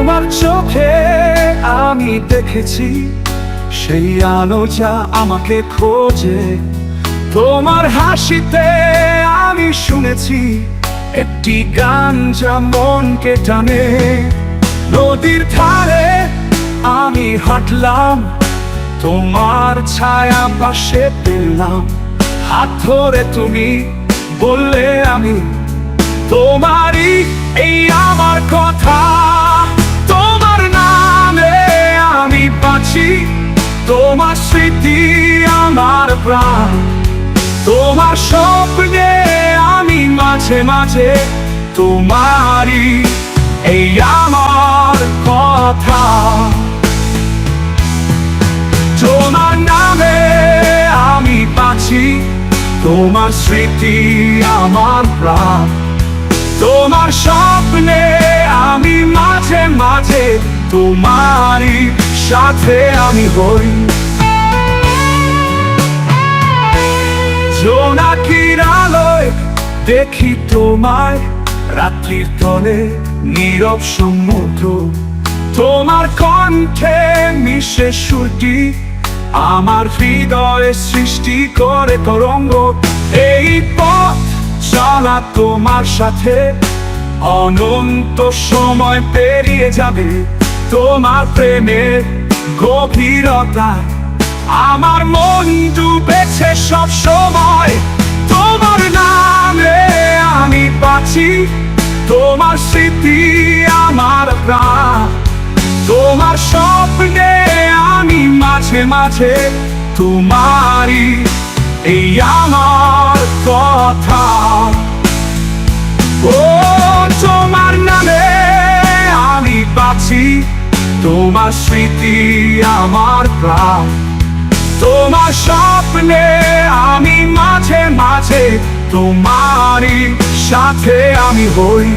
তোমার চোখে আমি দেখেছি সেই আলো যা আমাকে খোঁজে। তোমার হাসিতে আমি শুনেছি একটি গান যা মনকে টানে। নদীর ধারে আমি হাঁটলাম, তোমার ছায়া পাশে পেলাম। হাত ধরে তুমি বললে আমি তোমারই, এই আমার কথা। তোমার নামে আমি বাঁচি, তোমার স্মৃতি আমার প্রাণ। তোমার স্বপ্নে আমি মাঝে মাঝে তোমারই, এই আমার কথা। তোমার নামে আমি বাঁচি, তোমার স্মৃতি আমার প্রাণ। তোমার স্বপ্নে আমি মাঝে মাঝে তোমারই সাথে আমি হই। জোনাকির আলোয় দেখি তোমায় রাত্রির তলে নীরব সমুদ্র। তোমার কণ্ঠে মিশে সুরটি আমার হৃদয়ে সৃষ্টি করে তরঙ্গ। এই পথ চলা তোমার সাথে অনন্ত সময় পেরিয়ে যাবে। তোমার প্রেমের গভীরতা আমার মন ডুবেছে সব সময়। তোমার নামে আমি বাঁচি, তোমার স্মৃতি আমার প্রাণ। তোমার স্বপ্নে আমি মাঝে মাঝে তোমারই, এই আমার কথা। ও তোমার নামে আমি বাঁচি, তোমার স্মৃতি আমার প্রাণ। তোমার স্বপ্নে আমি মাঝে মাঝে তোমারই সাথে আমি হই।